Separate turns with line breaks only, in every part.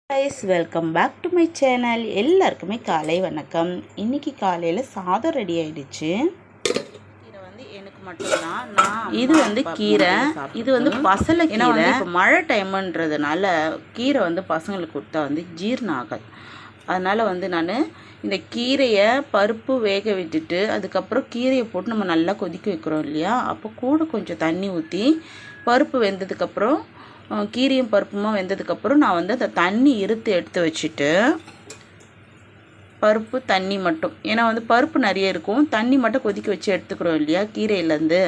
guys, welcome back to my channel. எல்லாருக்குமே காலை வணக்கம். இன்னைக்கு காலையில சாதம் ரெடி ஆயிடுச்சு. கீரை வந்து எனக்கு மட்டும் தான். இது வந்து கீரை, இது வந்து பசலை கீரை. ஏன்னா இப்போ மழை டைம்ன்றதுனால கீரை வந்து பசங்களுக்கு கொடுத்தா வந்து ஜீரணம் ஆகாது. அதனால வந்து நான் இந்த கீரையை பருப்பு வேக விட்டுட்டு அதுக்கப்புறம் கீரையை போட்டு நம்ம நல்லா கொதிக்க வைக்கிறோம் இல்லையா, அப்போ கூட கொஞ்சம் தண்ணி ஊற்றி பருப்பு வெந்ததுக்கப்புறம் கீரையும் பருப்புமா வெந்ததுக்கப்புறம் நான் வந்து அந்த தண்ணி இருத்து எடுத்து வச்சுட்டு பருப்பு தண்ணி மட்டும், ஏன்னா வந்து பருப்பு நிறைய இருக்கும், தண்ணி மட்டும் கொதிக்க வச்சு எடுத்துக்கிறோம் இல்லையா கீரையிலேருந்து,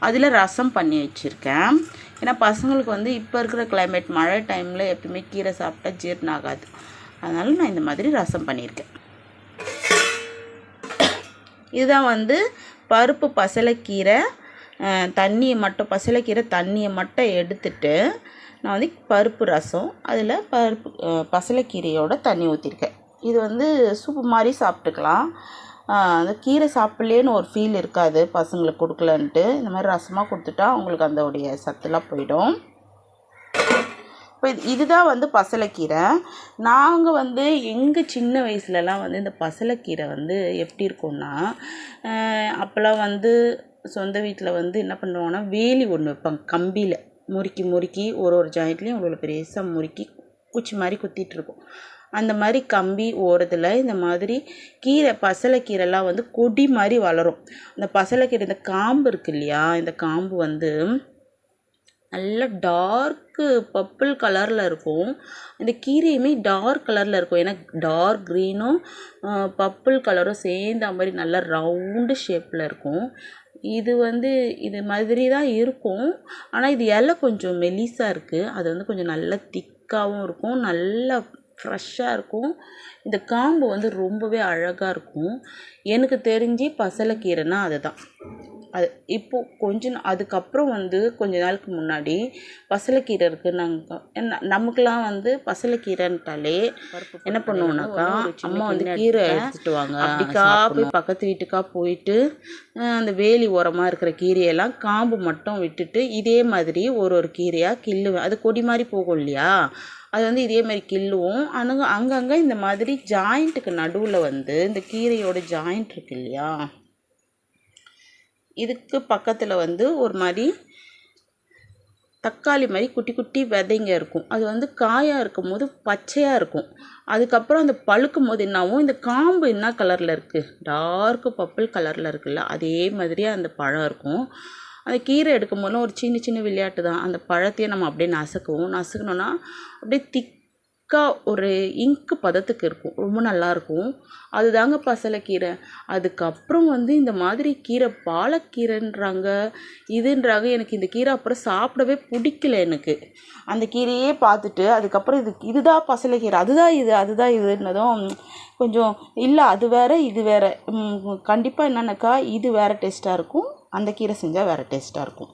அதில் ரசம் பண்ணி வச்சுருக்கேன். ஏன்னா பசங்களுக்கு வந்து இப்போ இருக்கிற கிளைமேட் மழை டைமில் எப்பவுமே கீரை சாப்பிட்டா ஜீரணம் ஆகாது, அதனால நான் இந்த மாதிரி ரசம் பண்ணியிருக்கேன். இதுதான் வந்து பருப்பு பசலைக்கீரை தண்ணியை மட்டும், பசலைக்கீரை தண்ணியை மட்டும் எடுத்துட்டு நான் வந்து பருப்பு ரசம் அதில் பருப்பு பசலைக்கீரையோட தண்ணி ஊற்றிருக்கேன். இது வந்து சூப்பு மாதிரி சாப்பிட்டுக்கலாம். அந்த கீரை சாப்பிட்லேன்னு ஒரு ஃபீல் இருக்காது பசங்களுக்கு கொடுக்கலன்ட்டு. இந்த மாதிரி ரசமாக கொடுத்துட்டா அவங்களுக்கு அதோடைய சத்துலாம் போயிடும். இப்போ இதுதான் வந்து பசலைக்கீரை. நாங்கள் வந்து எங்கள் சின்ன வயசுலலாம் வந்து இந்த பசலைக்கீரை வந்து எப்படி இருக்கும்னா, அப்போல்லாம் வந்து சொந்த வீட்டில் வந்து என்ன பண்ணுவாங்கன்னா வேலி ஒன்று வைப்பாங்க, கம்பியில் முறுக்கி ஒரு ஜாயிண்ட்லேயும் அவ்வளோ பெருசாக முறுக்கி குச்சி மாதிரி குத்திட்டு இருக்கும். அந்த மாதிரி கம்பி ஓரத்தில் இந்த மாதிரி கீரை பசலைக்கீரைலாம் வந்து கொடி மாதிரி வளரும். அந்த பசலைக்கீரை இந்த காம்பு இருக்கு இல்லையா, இந்த காம்பு வந்து நல்ல டார்க்கு பர்பிள் கலரில் இருக்கும். இந்த கீரையுமே டார்க் கலரில் இருக்கும், ஏன்னா டார்க் க்ரீனும் பர்பிள் கலரும் சேர்ந்த மாதிரி நல்லா ரவுண்டு ஷேப்பில் இருக்கும். இது வந்து இது மாதிரி தான் இருக்கும், ஆனால் இது இலை கொஞ்சம் மெலிசாக இருக்குது. அது வந்து கொஞ்சம் நல்லா திக்காகவும் இருக்கும், நல்லா ஃப்ரெஷ்ஷாக இருக்கும். இந்த காம்பு வந்து ரொம்பவே அழகாக இருக்கும். எனக்கு தெரிஞ்சு பசலைக்கீரைனா அதுதான். அது இப்போது கொஞ்சம் அதுக்கப்புறம் வந்து கொஞ்ச நாளுக்கு முன்னாடி பசலைக்கீரை இருக்குது. நாங்கள் நமக்குலாம் வந்து பசலைக்கீரைன்ட்டாலே என்ன பண்ணுவோம்னாக்கா, அம்மா வந்து கீரை எடுத்துகிட்டு வாங்க, அப்படிக்கா போய் பக்கத்து வீட்டுக்கா போயிட்டு அந்த வேலி ஓரமாக இருக்கிற கீரையெல்லாம் காம்பு மட்டும் விட்டுட்டு இதே மாதிரி ஒரு கீரையாக கிள்ளுவேன். அது கொடி மாதிரி போகும் இல்லையா, அது வந்து இதே மாதிரி கிள்ளுவோம். அங்கங்கே இந்த மாதிரி ஜாயிண்ட்டுக்கு நடுவில் வந்து இந்த கீரையோட ஜாயிண்ட் இருக்கு இல்லையா, இதுக்கு பக்கத்தில் வந்து ஒரு மாதிரி தக்காளி மாதிரி குட்டி குட்டி விதைங்க இருக்கும். அது வந்து காயாக இருக்கும் போது பச்சையாக இருக்கும். அதுக்கப்புறம் அந்த பழுக்கும் போது என்னாகும், இந்த காம்பு என்ன கலரில் இருக்குது, டார்க்கு பர்பிள் கலரில் இருக்குல்ல, அதே மாதிரியே அந்த பழம் இருக்கும். அந்த கீரை எடுக்கும் போதும் ஒரு சின்ன சின்ன விளையாட்டு தான். அந்த பழத்தையே நம்ம அப்படியே நசுக்கணுன்னா அப்படியே ஒரு இங்கு பதத்துக்கு இருக்கும், ரொம்ப நல்லாயிருக்கும். அதுதாங்க பசலைக்கீரை. அதுக்கப்புறம் வந்து இந்த மாதிரி கீரை பாலக்கீரைன்றாங்க இதுன்றாங்க. எனக்கு இந்த கீரை அப்புறம் சாப்பிடவே பிடிக்கல எனக்கு. அந்த கீரையே பார்த்துட்டு அதுக்கப்புறம் இதுதான் பசலைக்கீரை, அதுதான் இதுன்னதும் கொஞ்சம் இல்லை, அது வேறு இது வேறு. கண்டிப்பாக என்னென்னாக்கா இது வேறு டேஸ்ட்டாக இருக்கும், அந்த கீரை செஞ்சால் வேறு டேஸ்ட்டாக இருக்கும்.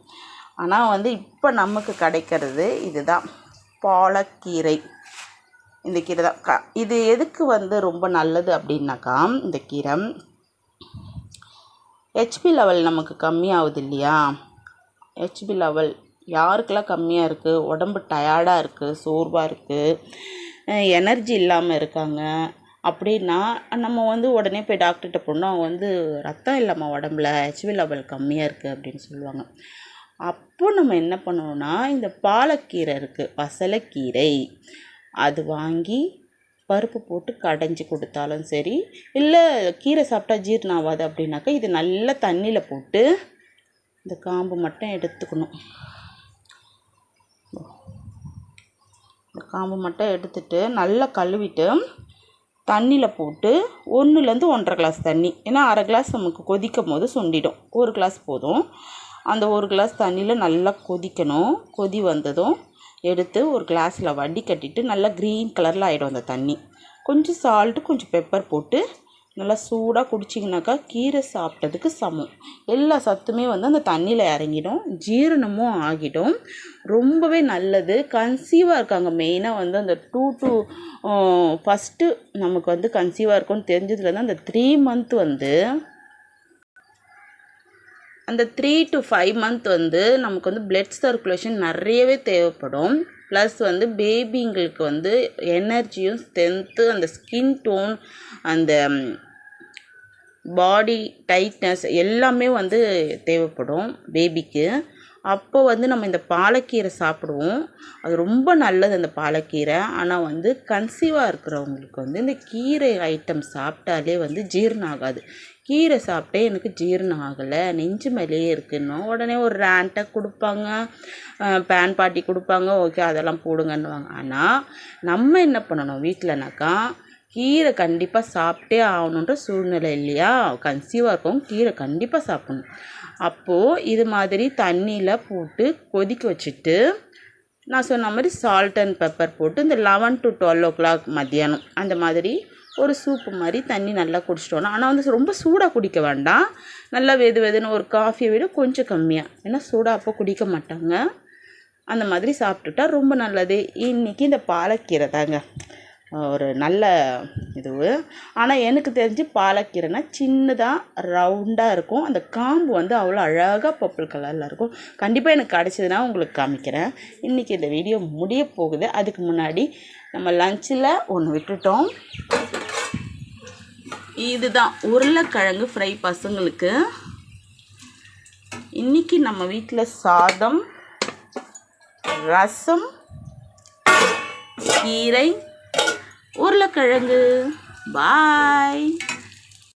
ஆனால் வந்து இப்போ நமக்கு கிடைக்கிறது இதுதான் பாலக்கீரை. இந்த கீரை தான். இது எதுக்கு வந்து ரொம்ப நல்லது அப்படின்னாக்கா, இந்த கீரை ஹெச்பி லெவல் நமக்கு கம்மியாகுது இல்லையா. ஹெச்பி லெவல் யாருக்கெல்லாம் கம்மியாக இருக்குது, உடம்பு டயர்டாக இருக்குது, சோர்வாக இருக்குது, எனர்ஜி இல்லாமல் இருக்காங்க அப்படின்னா நம்ம வந்து உடனே போய் டாக்டர்கிட்ட போனோம். அவங்க வந்து ரத்தம் இல்லாமல் உடம்புல ஹெச்பி லெவல் கம்மியாக இருக்குது அப்படின்னு சொல்லுவாங்க. அப்போ நம்ம என்ன பண்ணுவோன்னா, இந்த பாலக்கீரை இருக்குது பசலைக்கீரை, அது வாங்கி பருப்பு போட்டு கடைஞ்சி கொடுத்தாலும் சரி, இல்லை கீரை சாப்பிட்டா ஜீரணம் ஆகாது அப்படின்னாக்கா இது நல்லா தண்ணியில் போட்டு இந்த காம்பு மட்டும் எடுத்துக்கணும். இந்த காம்பு மட்டும் எடுத்துட்டு நல்லா கழுவிட்டு தண்ணியில் போட்டு 1லேருந்து 1.5 கிளாஸ் தண்ணி, ஏன்னா 1/2 கிளாஸ் நமக்கு கொதிக்கும் போது சுண்டிடும், 1 கிளாஸ் போதும். அந்த 1 கிளாஸ் தண்ணியில் நல்லா கொதிக்கணும். கொதி வந்ததும் எடுத்து ஒரு கிளாஸில் வடிகட்டிட்டு நல்லா க்ரீன் கலரில் ஆகிடும் அந்த தண்ணி. கொஞ்சம் சால்ட்டு கொஞ்சம் பெப்பர் போட்டு நல்லா சூடாக குடிச்சிங்கனாக்கா கீரை சாப்பிட்டதுக்கு சமம். எல்லா சத்துமே வந்து அந்த தண்ணியில் இறங்கிடும், ஜீரணமும் ஆகிடும், ரொம்பவே நல்லது. கன்சீவாக இருக்காங்க மெயினாக வந்து அந்த ஃபஸ்ட்டு நமக்கு வந்து கன்சீவாக இருக்கும்னு தெரிஞ்சதுலேருந்து அந்த 3 மந்த் வந்து அந்த 3 to 5 மந்த் வந்து நமக்கு வந்து பிளட் சர்க்குலேஷன் நிறையவே தேவைப்படும். ப்ளஸ் வந்து பேபிங்களுக்கு வந்து எனர்ஜியும் ஸ்ட்ரென்த்து அந்த ஸ்கின் டோன் அந்த பாடி டைட்னஸ் எல்லாமே வந்து தேவைப்படும் பேபிக்கு. அப்போ வந்து நம்ம இந்த பாலக்கீரை சாப்பிடுவோம். அது ரொம்ப நல்லது அந்த பாலக்கீரை. ஆனால் வந்து கன்சீவாக இருக்கிறவங்களுக்கு வந்து இந்த கீரை ஐட்டம் சாப்பிட்டாலே வந்து ஜீரணம் ஆகாது. கீரை சாப்பிட்டே எனக்கு ஜீரணம் ஆகலை, நெஞ்சு மேலேயே இருக்குன்னா உடனே ஒரு ரேண்ட்டை கொடுப்பாங்க, பேன் பாட்டி கொடுப்பாங்க, ஓகே அதெல்லாம் போடுங்கன்னுவாங்க. ஆனால் நம்ம என்ன பண்ணணும் வீட்டிலனாக்கா, கீரை கண்டிப்பாக சாப்பிட்டே ஆகணுன்ற சூழ்நிலை இல்லையா, கன்சீவாக இருக்கவும் கீரை கண்டிப்பாக சாப்பிடணும். அப்போது இது மாதிரி தண்ணியில் போட்டு கொதிக்க வச்சுட்டு நான் சொன்ன மாதிரி சால்ட் அண்ட் பெப்பர் போட்டு இந்த 11 to 12 o'clock மத்தியானம் அந்த மாதிரி ஒரு சூப்பு மாதிரி தண்ணி நல்லா குடிச்சிட்டோன்னா, ஆனால் வந்து ரொம்ப சூடாக குடிக்க வேண்டாம், நல்லா வெது வெதுன்னு ஒரு காஃபியை விட கொஞ்சம் கம்மியாக, ஏன்னா சூடாக அப்போ குடிக்க மாட்டாங்க. அந்த மாதிரி சாப்பிட்டுட்டா ரொம்ப நல்லது. இன்றைக்கி இந்த பாலக்கீரை தாங்க ஒரு நல்ல இது. ஆனால் எனக்கு தெரிஞ்சு பாலக்கீரைனா சின்னதாக ரவுண்டாக இருக்கும், அந்த காம்பு வந்து அவ்வளோ அழகாக பர்பிள் கலரில் இருக்கும். கண்டிப்பாக எனக்கு கிடச்சிதுன்னா உங்களுக்கு காமிக்கிறேன். இன்றைக்கி இந்த வீடியோ முடிய போகுது. அதுக்கு முன்னாடி நம்ம லஞ்சில் ஒன்று விட்டுட்டோம். இதுதான் உருளைக்கிழங்கு ஃப்ரை பசங்களுக்கு. இன்றைக்கி நம்ம வீட்டில் சாதம், ரசம், கீரை, உருளைக்கிழங்கு. பாய்.